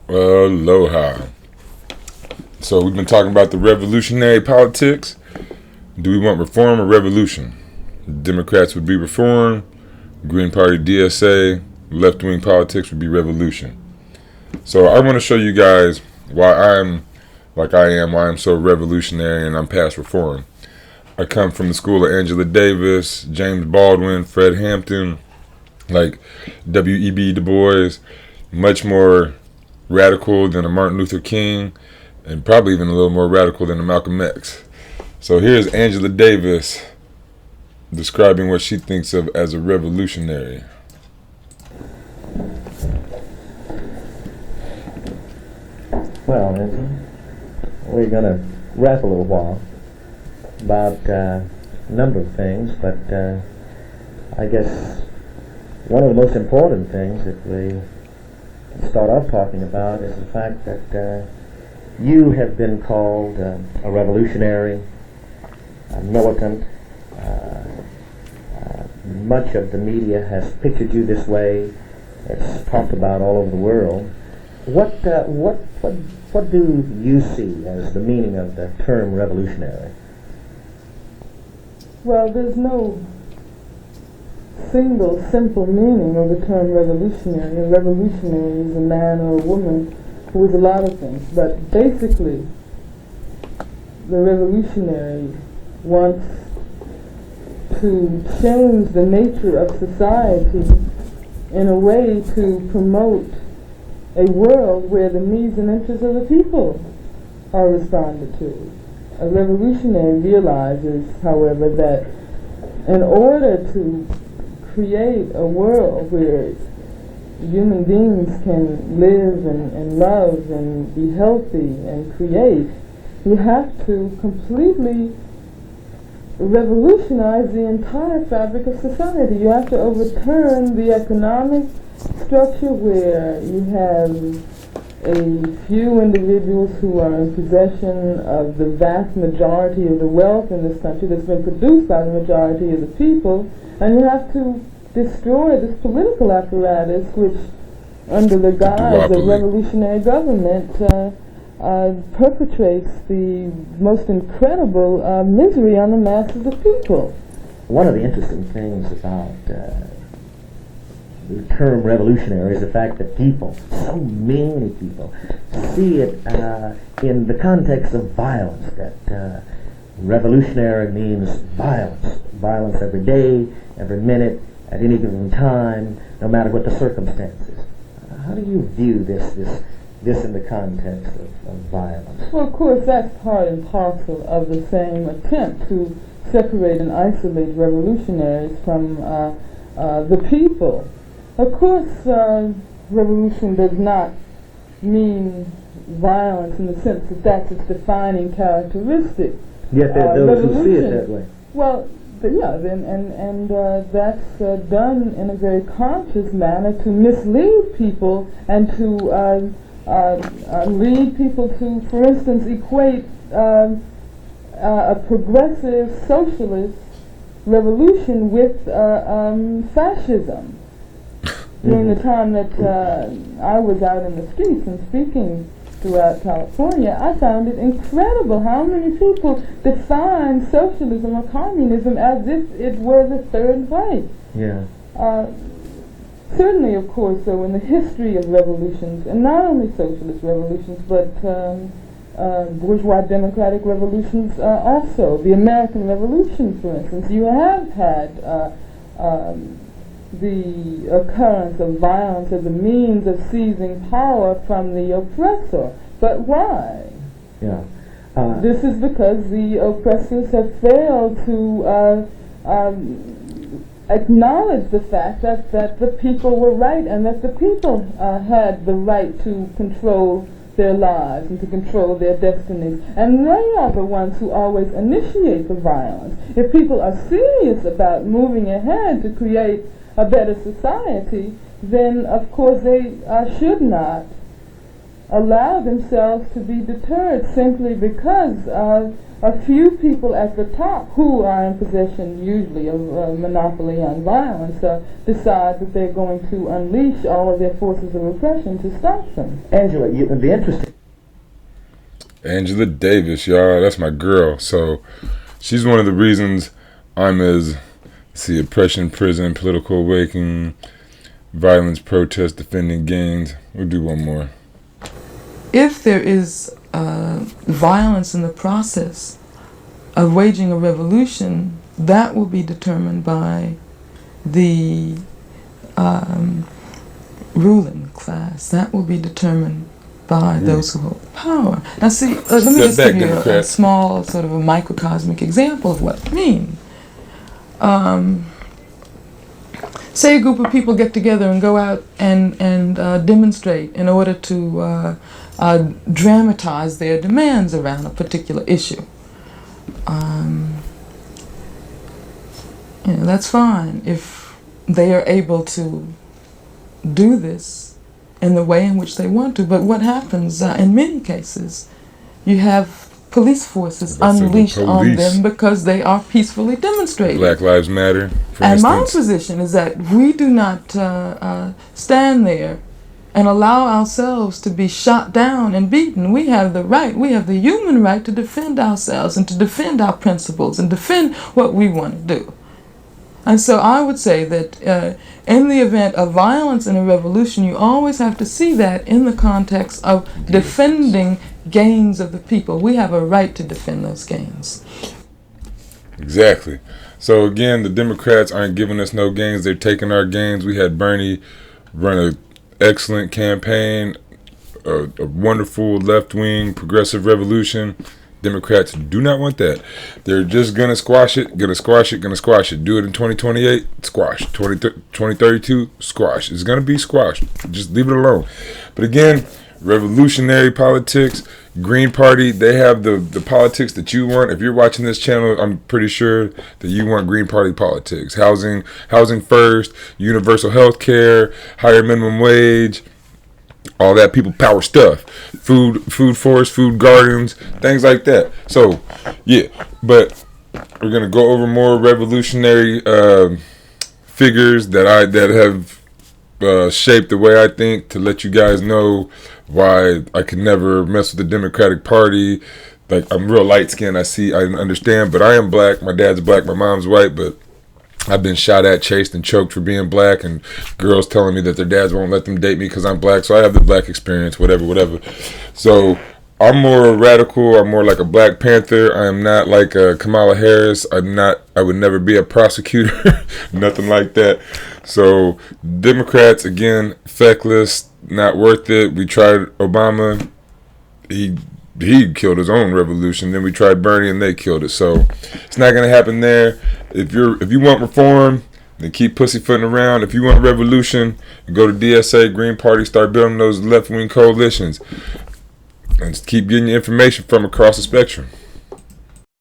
Aloha. So we've been talking about the revolutionary politics. Do we want reform or revolution? Democrats would be reform, Green Party DSA, left-wing politics would be revolution. So I want to show you guys why I'm like I am, why I'm so revolutionary and I'm past reform. I come from the school of Angela Davis, James Baldwin, Fred Hampton, like W.E.B. Du Bois, much more radical than a Martin Luther King, and probably even a little more radical than a Malcolm X. So here's Angela Davis describing what she thinks of as a revolutionary. Well, Nancy, we're going to rap a little while about a number of things, but I guess one of the most important things that we start off talking about is the fact that you have been called a revolutionary, a militant. Much of the media has pictured you this way. It's talked about all over the world. What do you see as the meaning of the term revolutionary? Well, there's no single simple meaning of the term revolutionary. A revolutionary is a man or a woman who is a lot of things, but basically the revolutionary wants to change the nature of society in a way to promote a world where the needs and interests of the people are responded to. A revolutionary realizes, however, that in order to create a world where human beings can live and love and be healthy and create, you have to completely revolutionize the entire fabric of society. You have to overturn the economic structure where you have a few individuals who are in possession of the vast majority of the wealth in this country that's been produced by the majority of the people, and you have to destroy this political apparatus which, under the guise of revolutionary government, perpetrates the most incredible misery on the masses of people. One of the interesting things about the term revolutionary is the fact that people, so many people, see it in the context of violence, that revolutionary means violence. Violence every day, every minute, at any given time, no matter what the circumstances. How do you view this in the context of violence? Well, of course, that's part and parcel of the same attempt to separate and isolate revolutionaries from the people. Of course, revolution does not mean violence in the sense that that's its defining characteristic. Yet there are those who see it that way. Well, yeah, and that's done in a very conscious manner to mislead people and to lead people to, for instance, equate a progressive socialist revolution with fascism. During the time that I was out in the streets and speaking throughout California, I found it incredible how many people define socialism or communism as if it were the third way. Yeah. Certainly, of course, though, in the history of revolutions, and not only socialist revolutions, but bourgeois democratic revolutions also, the American Revolution, for instance, you have had the occurrence of violence as a means of seizing power from the oppressor. But why? Yeah. This is because the oppressors have failed to acknowledge the fact that the people were right and that the people had the right to control their lives and to control their destinies. And they are the ones who always initiate the violence. If people are serious about moving ahead to create a better society, then of course they should not allow themselves to be deterred simply because of a few people at the top who are in possession usually of a monopoly on violence decide that they're going to unleash all of their forces of oppression to stop them. Angela, it'd be interesting. Angela Davis, y'all, that's my girl. So she's one of the reasons I'm as, oppression, prison, political awakening, violence, protest, defending gains. We'll do one more. If there is violence in the process of waging a revolution, that will be determined by the ruling class. That will be determined by those who hold power. Now see, let me just give you a small sort of a microcosmic example of what I mean. Say a group of people get together and go out and demonstrate in order to dramatize their demands around a particular issue. That's fine if they are able to do this in the way in which they want to. But what happens in many cases, you have police forces unleashed on them because they are peacefully demonstrating. Black Lives Matter, for and instance. My position is that we do not stand there and allow ourselves to be shot down and beaten. We have the right, we have the human right to defend ourselves and to defend our principles and defend what we want to do. And so I would say that in the event of violence in a revolution, you always have to see that in the context of defending gains of the people. We have a right to defend those gains. Exactly. So again, the Democrats aren't giving us no gains. They're taking our gains. We had Bernie run an excellent campaign, a wonderful left-wing progressive revolution. Democrats do not want that. They're just going to squash it, going to squash it, going to squash it. Do it in 2028, squash. 2032, squash. It's going to be squashed. Just leave it alone. But again, revolutionary politics, Green Party, they have the politics that you want. If you're watching this channel, I'm pretty sure that you want Green Party politics. Housing first, universal health care, higher minimum wage, all that people power stuff, food forests, food gardens, things like that. So yeah, but we're gonna go over more revolutionary figures that have shaped the way I think, to let you guys know why I could never mess with the Democratic Party. Like, I'm real light skinned, I understand, but I am black. My dad's black, my mom's white, but I've been shot at, chased, and choked for being black, and girls telling me that their dads won't let them date me because I'm black. So I have the black experience, whatever. So I'm more radical. I'm more like a Black Panther. I am not like a Kamala Harris. I would never be a prosecutor, nothing like that. So Democrats, again, feckless, not worth it. We tried Obama. He killed his own revolution. Then we tried Bernie, and they killed it. So it's not gonna happen there. If you want reform, then keep pussyfooting around. If you want revolution, go to DSA, Green Party, start building those left-wing coalitions, and keep getting your information from across the spectrum.